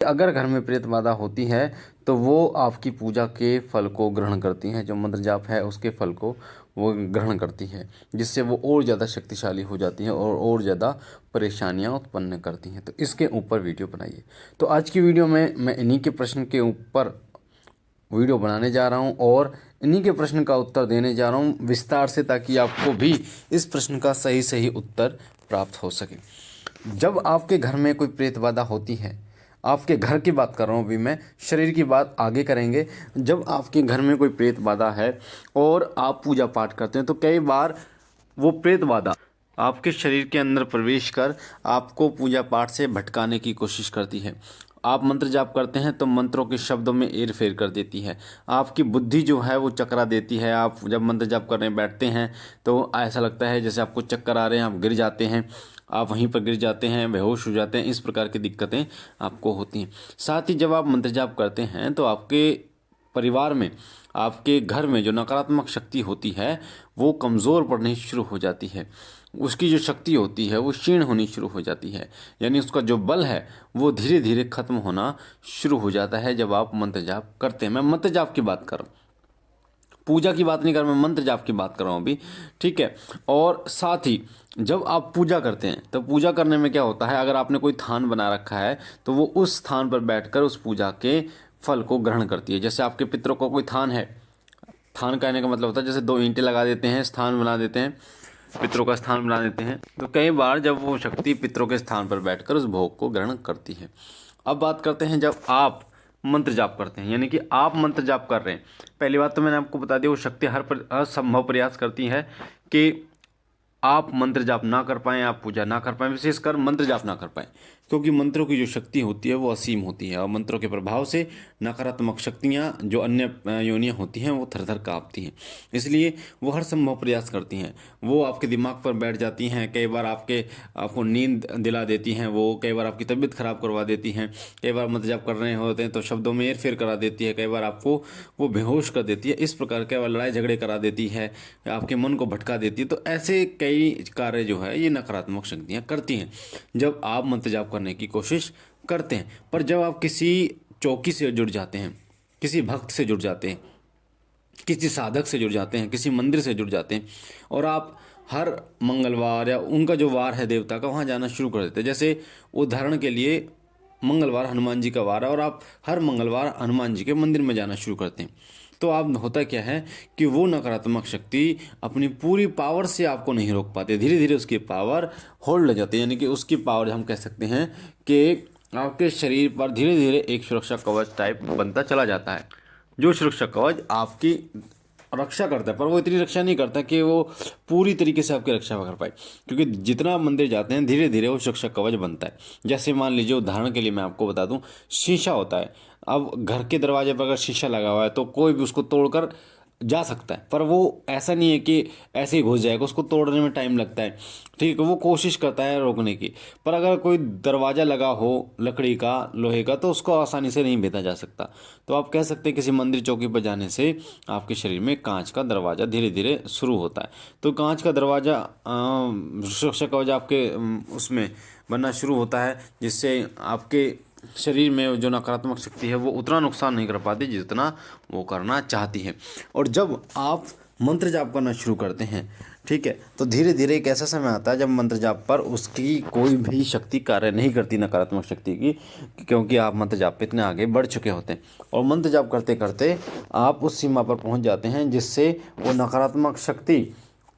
अगर घर में प्रेत बाधा होती है तो वो आपकी पूजा के फल को ग्रहण करती हैं, जो मंत्र जाप है उसके फल को वो ग्रहण करती है, जिससे वो और ज़्यादा शक्तिशाली हो जाती हैं और ज़्यादा परेशानियां उत्पन्न करती हैं। तो इसके ऊपर वीडियो बनाइए। तो आज की वीडियो में मैं इन्हीं के प्रश्न के ऊपर वीडियो बनाने जा रहा हूं और इन्हीं के प्रश्न का उत्तर देने जा रहा हूं विस्तार से, ताकि आपको भी इस प्रश्न का सही सही उत्तर प्राप्त हो सके। जब आपके घर में कोई प्रेत बाधा होती है, आपके घर की बात कर रहा हूँ अभी मैं, शरीर की बात आगे करेंगे। जब आपके घर में कोई प्रेत बाधा है और आप पूजा पाठ करते हैं तो कई बार वो प्रेत बाधा आपके शरीर के अंदर प्रवेश कर आपको पूजा पाठ से भटकाने की कोशिश करती है। आप मंत्र जाप करते हैं तो मंत्रों के शब्दों में हेर फेर कर देती है, आपकी बुद्धि जो है वो चकरा देती है। आप जब मंत्र जाप करने बैठते हैं तो ऐसा लगता है जैसे आपको चक्कर आ रहे हैं, आप गिर जाते हैं, आप वहीं पर गिर जाते हैं, बेहोश हो जाते हैं। इस प्रकार की दिक्कतें आपको होती हैं। साथ ही जब आप मंत्र जाप करते हैं तो आपके परिवार में, आपके घर में जो नकारात्मक शक्ति होती है वो कमज़ोर पड़नी शुरू हो जाती है। उसकी जो शक्ति होती है वो क्षीण होनी शुरू हो जाती है, यानी उसका जो बल है वो धीरे धीरे खत्म होना शुरू हो जाता है जब आप मंत्र जाप करते हैं। मैं मंत्र जाप की बात कर रहा हूँ, पूजा की बात नहीं कर रहा, मैं मंत्र जाप की बात कर रहा हूँ अभी, ठीक है। और साथ ही जब आप पूजा करते हैं तो पूजा करने में क्या होता है, अगर आपने कोई थान बना रखा है तो वो उस स्थान पर बैठकर उस पूजा के फल को ग्रहण करती है। जैसे आपके पितरों को कोई थान है, थान कहने का मतलब होता है जैसे दो ईंटें लगा देते हैं, स्थान बना देते हैं, पितरों का स्थान बना देते हैं, तो कई बार जब वो शक्ति पितरों के स्थान पर बैठकर उस भोग को ग्रहण करती है। अब बात करते हैं जब आप मंत्र जाप करते हैं, यानी कि आप मंत्र जाप कर रहे हैं। पहली बात तो मैंने आपको बता दिया, वो शक्ति हर संभव प्रयास करती है कि आप मंत्र जाप ना कर पाएँ, आप पूजा ना कर पाएँ, विशेषकर मंत्र जाप ना कर पाएँ, क्योंकि मंत्रों की जो शक्ति होती है वो असीम होती है और मंत्रों के प्रभाव से नकारात्मक शक्तियाँ जो अन्य योनियाँ होती हैं वो थर थर काँपती हैं। इसलिए वो हर संभव प्रयास करती हैं, वो आपके दिमाग पर बैठ जाती हैं, कई बार आपको नींद दिला देती हैं, वो कई बार आपकी तबीयत खराब करवा देती हैं, कई बार मंत्र जाप कर रहे होते हैं तो शब्दों में हेर फेर करा देती है, कई बार आपको वो बेहोश कर देती है, इस प्रकार कई बार लड़ाई झगड़े करा देती है, आपके मन को भटका देती है। तो ऐसे कई कार्य जो है ये नकारात्मक शक्तियाँ करती हैं जब आप मंत्र जाप करने की कोशिश करते हैं। पर जब आप किसी चौकी से जुड़ जाते हैं, किसी भक्त से जुड़ जाते हैं, किसी साधक से जुड़ जाते हैं, किसी मंदिर से जुड़ जाते हैं और आप हर मंगलवार या उनका जो वार है देवता का वहाँ जाना शुरू कर देते हैं। जैसे उदाहरण के लिए मंगलवार हनुमान जी का वार है और आप हर मंगलवार हनुमान जी के मंदिर में जाना शुरू करते हैं, तो आप होता क्या है कि वो नकारात्मक शक्ति अपनी पूरी पावर से आपको नहीं रोक पाते, धीरे धीरे उसकी पावर होल्ड लग जाती है, यानी कि उसकी पावर हम कह सकते हैं कि आपके शरीर पर धीरे धीरे एक सुरक्षा कवच टाइप बनता चला जाता है। जो सुरक्षा कवच आपकी रक्षा करता है, पर वो इतनी रक्षा नहीं करता कि वो पूरी तरीके से आपकी रक्षा कर पाए, क्योंकि जितना आप मंदिर जाते हैं धीरे धीरे वो सुरक्षा कवच बनता है। जैसे मान लीजिए उदाहरण के लिए मैं आपको बता दूं, शीशा होता है। अब घर के दरवाजे पर अगर शीशा लगा हुआ है तो कोई भी उसको तोड़कर जा सकता है, पर वो ऐसा नहीं है कि ऐसे ही घुस जाएगा, उसको तोड़ने में टाइम लगता है, ठीक है, वो कोशिश करता है रोकने की। पर अगर कोई दरवाज़ा लगा हो लकड़ी का, लोहे का, तो उसको आसानी से नहीं भेजा जा सकता। तो आप कह सकते हैं किसी मंदिर चौकी पर जाने से आपके शरीर में कांच का दरवाज़ा धीरे धीरे शुरू होता है। तो कांच का दरवाज़ा सुरक्षा कवच आपके उसमें बनना शुरू होता है, जिससे आपके शरीर में जो नकारात्मक शक्ति है वो उतना नुकसान नहीं कर पाती जितना वो करना चाहती है। और जब आप मंत्र जाप करना शुरू करते हैं, ठीक है, तो धीरे धीरे एक ऐसा समय आता है जब मंत्र जाप पर उसकी कोई भी शक्ति कार्य नहीं करती, नकारात्मक शक्ति की, क्योंकि आप मंत्र जाप पे इतने आगे बढ़ चुके होते हैं। और मंत्र जाप करते करते आप उस सीमा पर पहुंच जाते हैं जिससे वो नकारात्मक शक्ति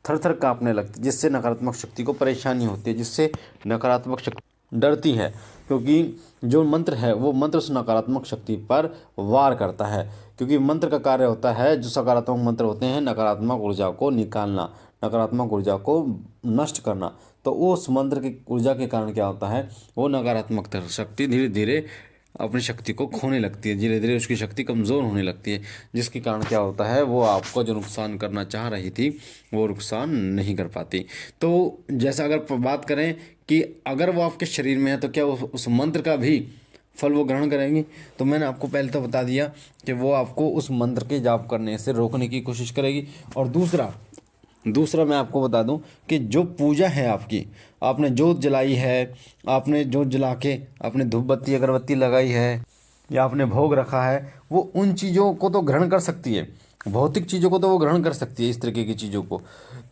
थर थर काँपने लगती है, जिससे नकारात्मक शक्ति को परेशानी होती है, जिससे नकारात्मक शक्ति डरती है, क्योंकि जो मंत्र है वो मंत्र उस नकारात्मक शक्ति पर वार करता है। क्योंकि मंत्र का कार्य होता है, जो सकारात्मक मंत्र होते हैं, नकारात्मक ऊर्जा को निकालना, नकारात्मक ऊर्जा को नष्ट करना। तो उस मंत्र की ऊर्जा के कारण क्या होता है, वो नकारात्मक शक्ति धीरे धीरे अपनी शक्ति को खोने लगती है, धीरे धीरे उसकी शक्ति कमज़ोर होने लगती है, जिसके कारण क्या होता है, वो आपको जो नुकसान करना चाह रही थी वो नुकसान नहीं कर पाती। तो जैसा अगर बात करें कि अगर वो आपके शरीर में है तो क्या उस मंत्र का भी फल वो ग्रहण करेंगी, तो मैंने आपको पहले तो बता दिया कि वो आपको उस मंत्र के जाप करने से रोकने की कोशिश करेगी। और दूसरा, दूसरा मैं आपको बता दूं कि जो पूजा है आपकी, आपने जोत जलाई है, आपने जोत जला के आपने धूप बत्ती अगरबत्ती लगाई है या आपने भोग रखा है, वो उन चीज़ों को तो ग्रहण कर सकती है, भौतिक चीज़ों को तो वो ग्रहण कर सकती है, इस तरीके की चीज़ों को,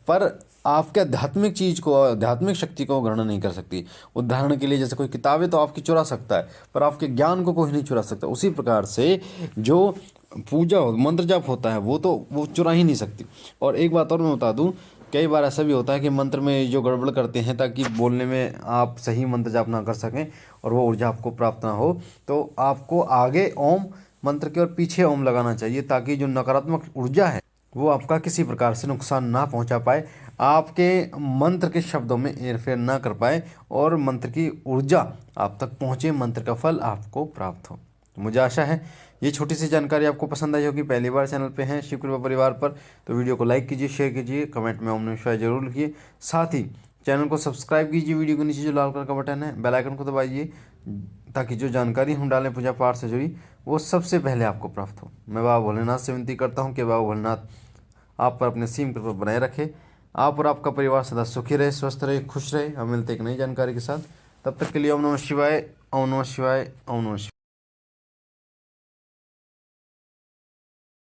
पर आपके आध्यात्मिक चीज़ को, आध्यात्मिक शक्ति को ग्रहण नहीं कर सकती। उदाहरण के लिए जैसे कोई किताबें तो आपकी चुरा सकता है, पर आपके ज्ञान को कोई नहीं चुरा सकता। उसी प्रकार से जो पूजा मंत्र जाप होता है वो चुरा ही नहीं सकती। और एक बात और मैं बता दूं, कई बार ऐसा भी होता है कि मंत्र में जो गड़बड़ करते हैं ताकि बोलने में आप सही मंत्र जाप ना कर सकें और वो ऊर्जा आपको प्राप्त ना हो, तो आपको आगे ओम मंत्र के और पीछे ओम लगाना चाहिए, ताकि जो नकारात्मक ऊर्जा है वो आपका किसी प्रकार से नुकसान ना पहुंचा पाए, आपके मंत्र के शब्दों में हेरफेर ना कर पाए और मंत्र की ऊर्जा आप तक पहुंचे, मंत्र का फल आपको प्राप्त हो। तो मुझे आशा है ये छोटी सी जानकारी आपको पसंद आई होगी। पहली बार चैनल पे हैं शिव कृपा परिवार पर तो वीडियो को लाइक कीजिए, शेयर कीजिए, कमेंट में ओम नमः शिवाय जरूर लिखिए। साथ ही चैनल को सब्सक्राइब कीजिए, वीडियो के नीचे जो लाल कलर का बटन है बेल आइकन को दबाइए, ताकि जो जानकारी हम डालें पूजा पाठ से जुड़ी वो सबसे पहले आपको प्राप्त हो। मैं बाबा भोलेनाथ से विनती करता हूँ कि बाबा भोलेनाथ आप पर अपने सीम कृपा बनाए रखे, आप और आपका परिवार सदा सुखी रहे, स्वस्थ रहे, खुश रहे। हम मिलते एक नई जानकारी के साथ, तब तक के लिए ओम नमः शिवाय, ओम नमः शिवाय, ओम नमः शिवाय।